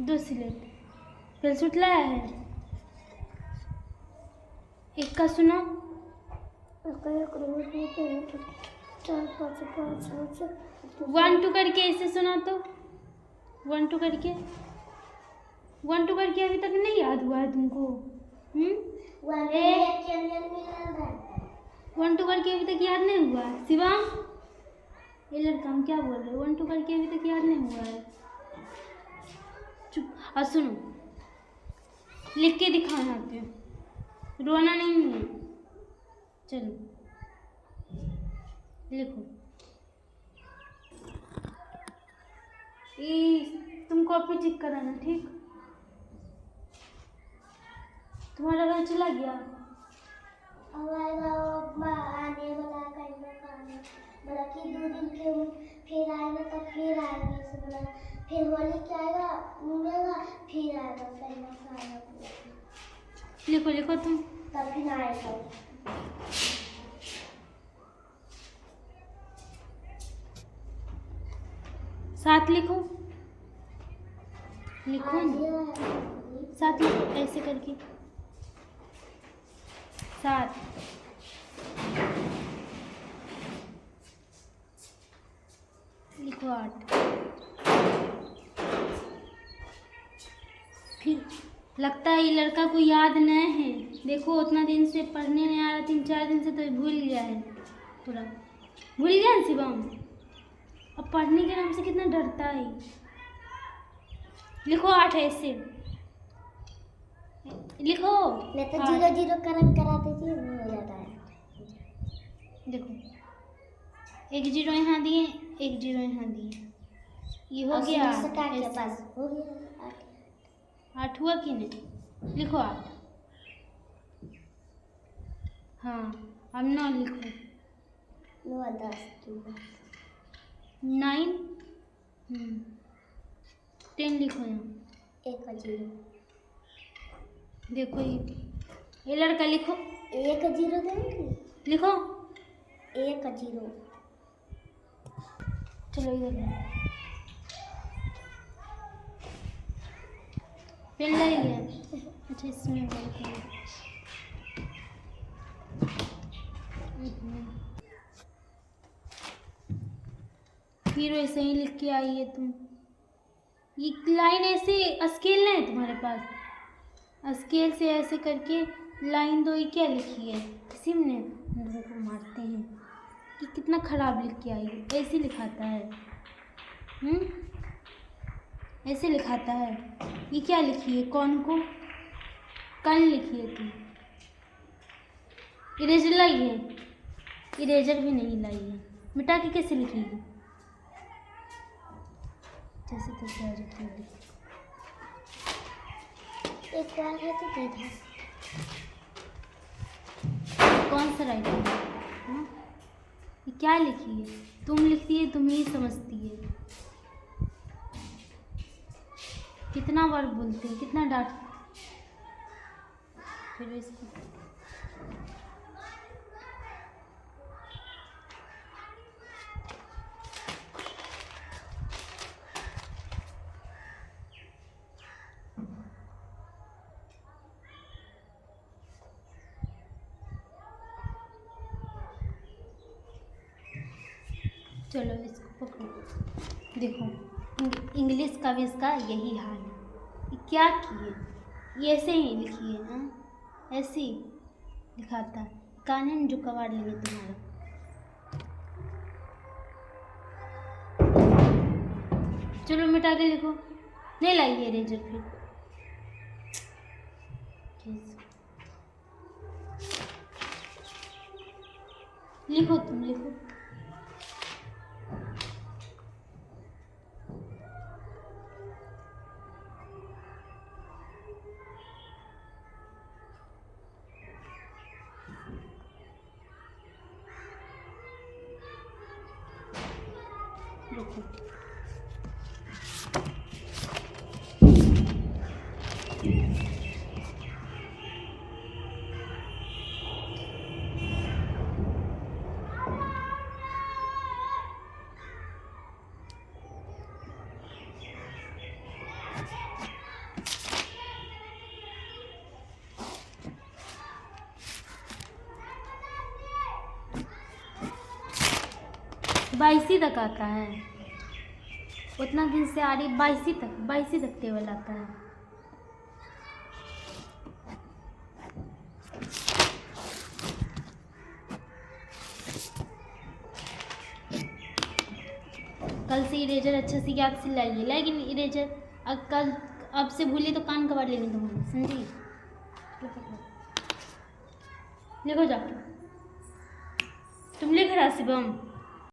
2 slate पेलसूट लाया है। एक का सुना 1 2 करके ऐसे सुना तो 1 2 करके 1 2 करके अभी तक नहीं याद हुआ है तुमको? 1 2 करके अभी तक याद नहीं हुआ है शिवम? ये लड़का हम क्या बोल रहे हैं? 1 2 करके अभी तक याद नहीं हुआ है। चुप। और सुनो, लिख के दिखाओ यहाँ पे, रोना नहीं है। चलो लिखो। तुम कॉपी चेक कराना, ठीक? तुम्हारा घर चला गया? बोला कि 2 दिन के फिर आएगा तो फिर आएगा से बोला, फिर होली के आएगा मिलेगा फिर आएगा लिखो लिखो तुम। तब फिर आएगा। साथ लिखो, लिखो साथ लिखो ऐसे करके। 7 लिखो। 8 फिर लगता है ये लड़का को याद नहीं है। देखो उतना दिन से पढ़ने नहीं आ रहा, 3 4 दिन से तो भूल गया है, पूरा भूल गया है शिवम। अब पढ़ने के नाम से कितना डरता है। लिखो 8 ऐसे लिखो। मैं तो 0 0 करा देती हूँ, हो जाता है। देखो 1 0 यहाँ दिए, 1 0 यहाँ दिए, ये हो गया। के पास हो गया 8 हुआ कि नहीं? लिखो 8। हाँ अब 9 लिखो। 9 10 9 10 लिखो यहाँ। 1 0 देखो ये लड़का लिखो। 1 0 देंगे, लिखो 1 0। चलो इधर पेन ले लिया। अच्छा इसमें फिर वैसे ही लिख के आई है तुम। ये लाइन ऐसे स्केल नहीं है तुम्हारे पास? स्केल से ऐसे करके लाइन 2 ही क्या लिखी है? किसी ने लोगों को मारते हैं कि कितना खराब लिख के आई है। ऐसे लिखाता है, ऐसे लिखाता है। ये क्या लिखी है? कौन को कल लिखी है तुम? इरेजर लाई है? इरेजर भी नहीं लाई है। मिटा के कैसे लिखेगी? जैसे तैसे आ जाती है। एक बार है तो दे दो। कौन सा राइटिंग है? ये क्या लिखी है? तुम लिखती है, तुम ही समझती है। कितना बार बोलते हैं, कितना डांट। फिर इसको चलो इसको पकड़ो। देखो इंग्लिश का भी इसका यही हाल है। ये क्या किए? ये ऐसे ही लिखिए। हाँ ऐसे ही लिखाता है। कानून जो कबाड़ लेंगे तुम्हारा। चलो मिटा के लिखो। नहीं लाइए इरेजर फिर। लिखो तुम लिखो। देखो 22 तक आता है। उतना दिन से आ रही 22 तक टेबल आता है। कल से इरेजर अच्छे से याद से लाइए, लेकिन इरेजर अब से भूलिए तो कान कबाड़ लेने दूँगी, समझी? लिखो जाके, तुम लिख रहा शिवम।